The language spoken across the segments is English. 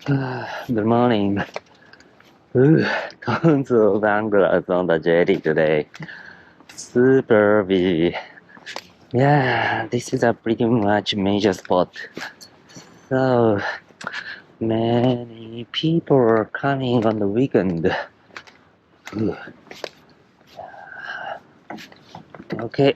Good morning. Ooh, tons of anglers on the jetty today. Super busy. Yeah, this is a pretty much major spot. So many people are coming on the weekend. Ooh. Okay,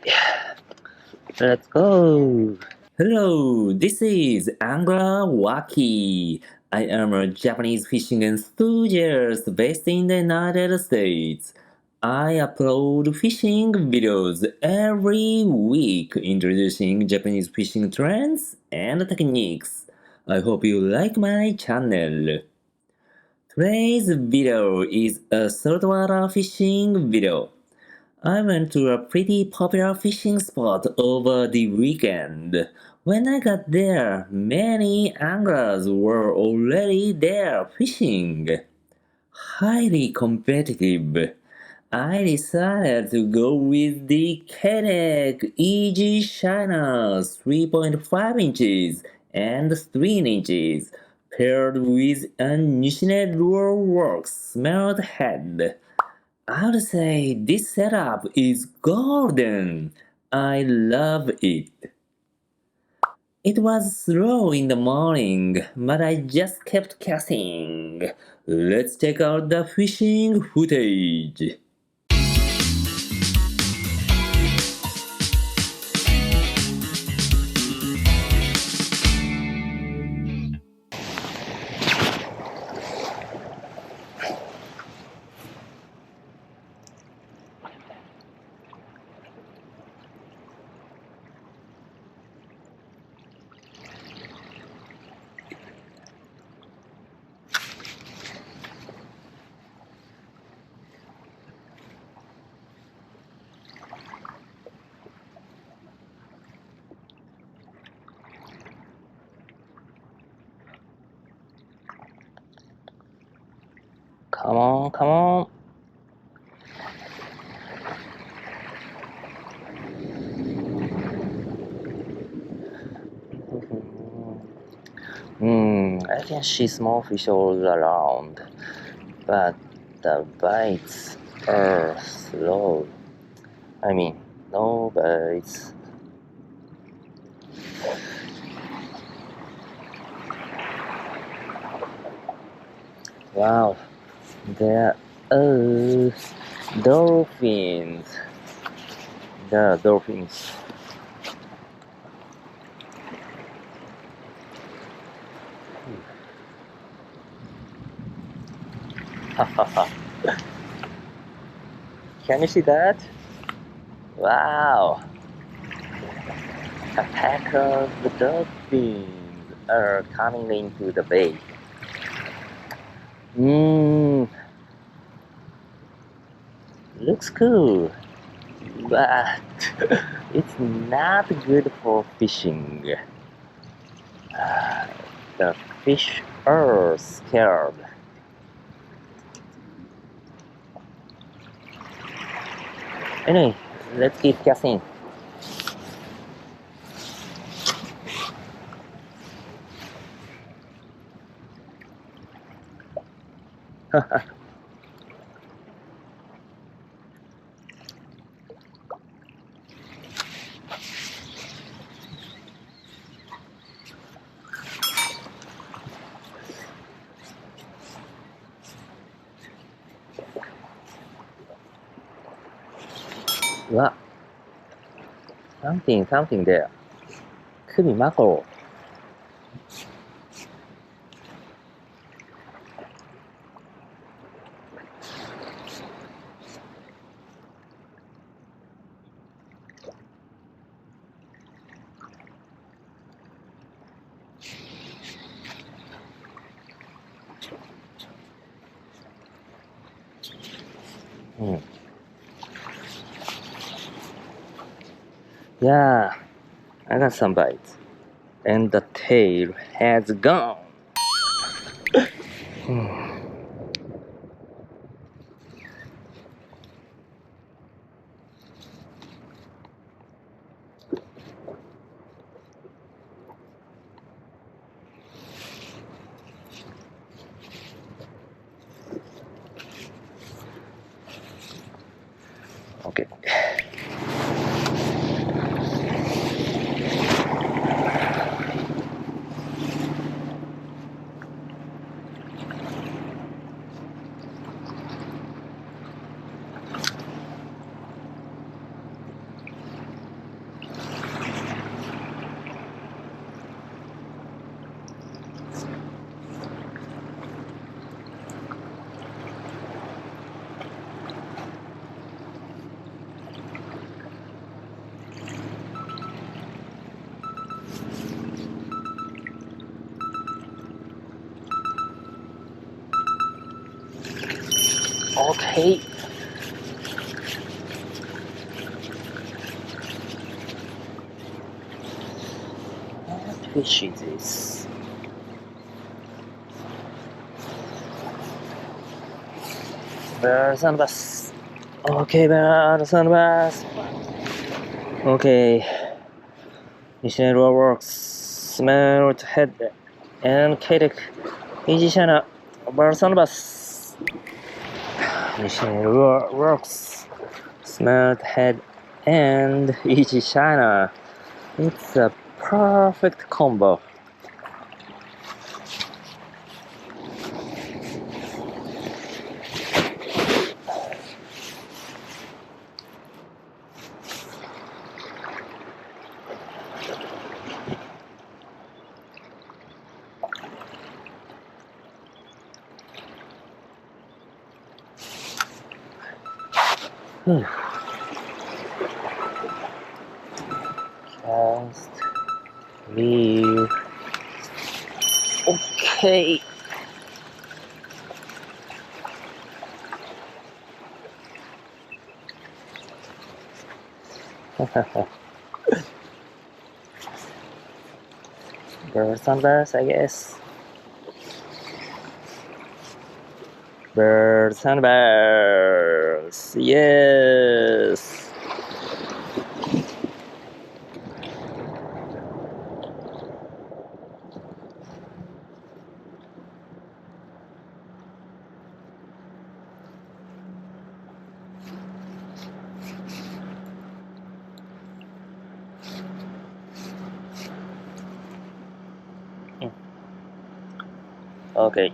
let's go. Hello, this is Angler Waki. I am a Japanese fishing enthusiast based in the United States. I upload fishing videos every week introducing Japanese fishing trends and techniques. I hope you like my channel. Today's video is a saltwater fishing video. I went to a pretty popular fishing spot over the weekend. When I got there, many anglers were already there fishing. Highly competitive. I decided to go with the Keitech Easy Shiner 3.5 inches and 3 inches, paired with a Nishine Fluorocarbon Smelt Head. I would say this setup is golden. I love it. It was slow in the morning, but I just kept casting. Let's check out the fishing footage. Come on, come on. I can see small fish all around, but the bites are slow. I mean, no bites. Wow, there are dolphins. There are dolphins. Can you see that? Wow! A pack of dolphins are coming into the bay. Looks cool, but it's not good for fishing. The fish are scared. Anyway, let's keep casting. Wow, something there. Could be mackerel. Yeah, I got some bites. And the tail has gone. Okay. Okay. What fish is this? Bears and bass. Okay, bears and bass. Okay. Missionary works. Smelt head and Keitech Easy Shiner. Bears and bass. Missionary works. Smelt head and Easy Shiner. It's a perfect combo. Cast, leave. Okay. Birds and bears, I guess. Birds and bears. Yes. Okay.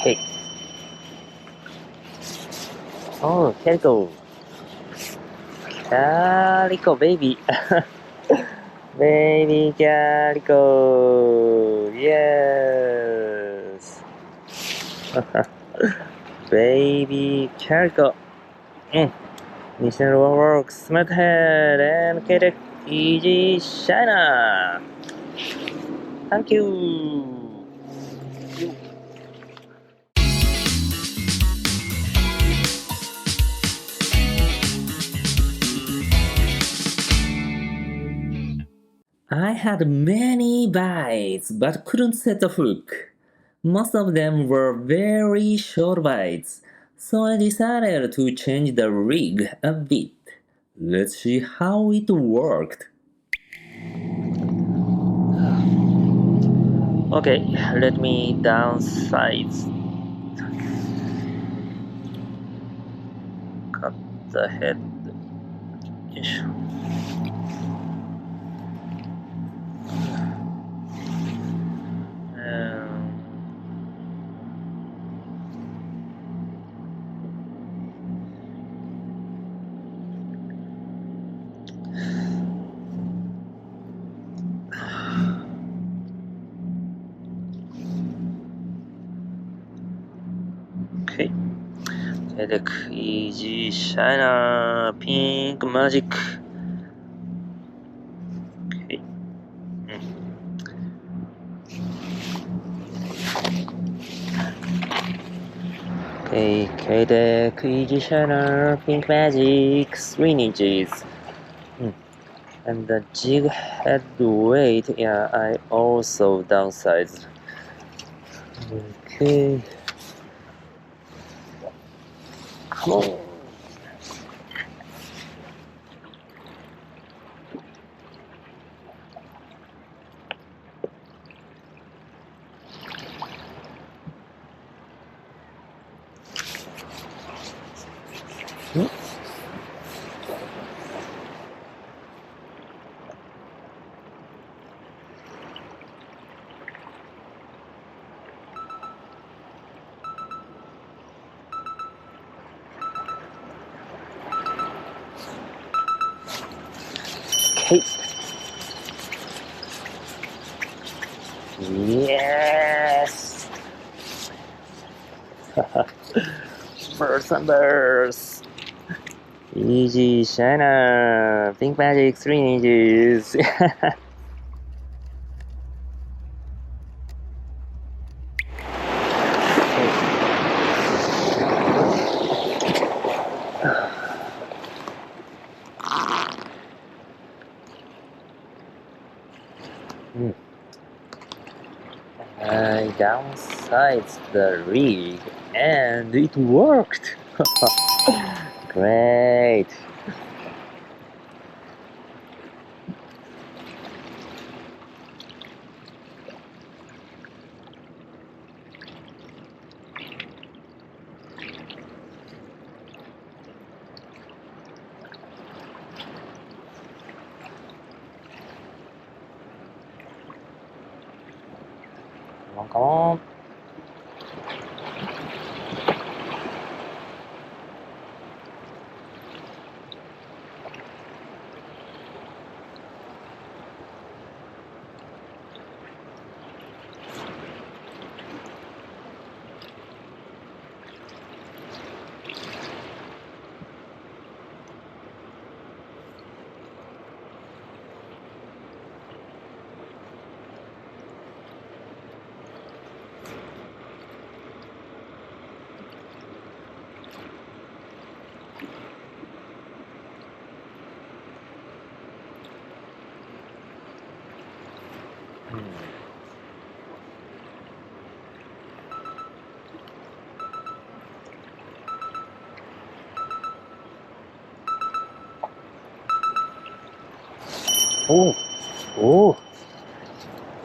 Okay. Oh, Calico. Calico, baby. Baby Calico. Yes. Baby Calico. Mission works. Smelt Head and Keitech Easy Shiner. Thank you. I had many bites but couldn't set the hook. Most of them were very short bites, so I decided to change the rig a bit. Let's see how it worked. Okay, let me downsize. Cut the head. Okay. Keitech Easy Shiner Pink Magic. Okay. Okay, Keitech Easy Shiner Pink Magic 3 inches. And the jig head weight, yeah, I also downsized. Okay. Come on. Okay. Yes! Birds and birds! Easy Shiner! Pink Magic 3 inches! I downsized the rig and it worked! Great! Come on.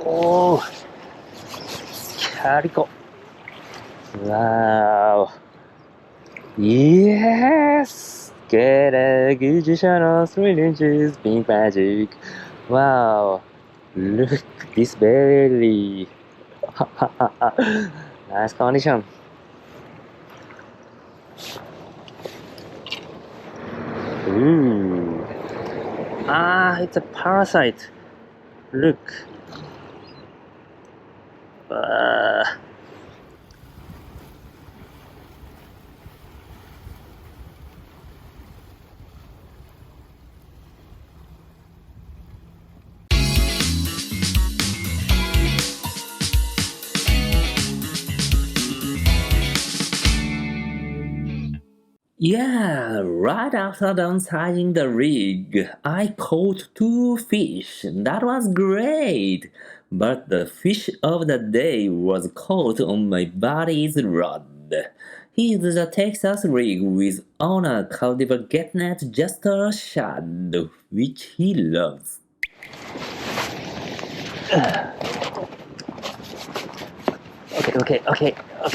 Oh, Calico. Wow. Yes! Keitech Easy Shiner 3 inches Pink Magic. Wow. Look this belly. Nice condition. Ooh. It's a parasite. Look. Yeah, right after downsizing the rig, I caught 2 fish. That was great. But the fish of the day was caught on my buddy's rod. He's a Texas rig with on a caliber getnet just a shad, which he loves. Okay. I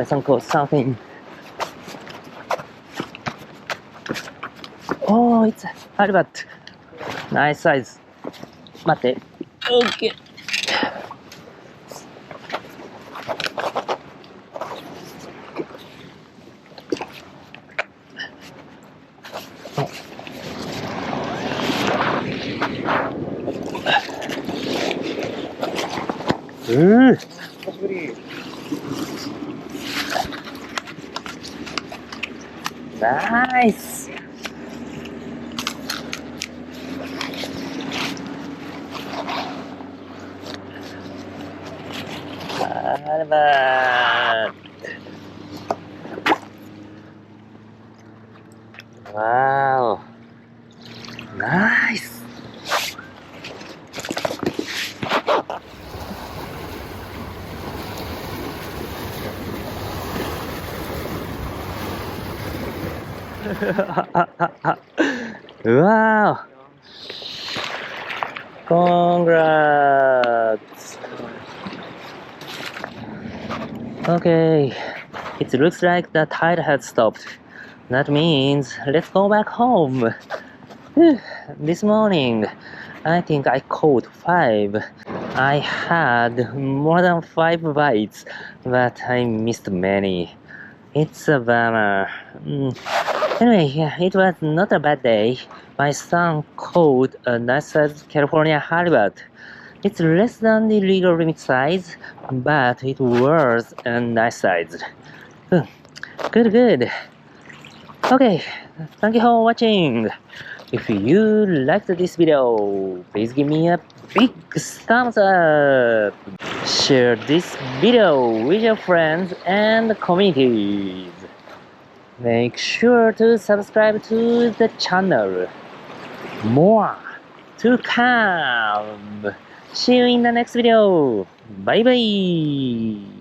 think something. Oh, it's Halibut. Nice size. 待って。OK。久しぶり。ナイス。Halibut. Wow. Nice. Wow. Congrats. Okay, it looks like the tide has stopped. That means let's go back home. This morning, I think I caught 5. I had more than 5 bites, but I missed many. It's a bummer. Anyway, it was not a bad day. My son caught a nice-sized California halibut. It's less than the legal limit size, but it was a nice size. Good. Okay, thank you for watching. If you liked this video, please give me a big thumbs up. Share this video with your friends and communities. Make sure to subscribe to the channel. More to come. See you in the next video. Bye bye.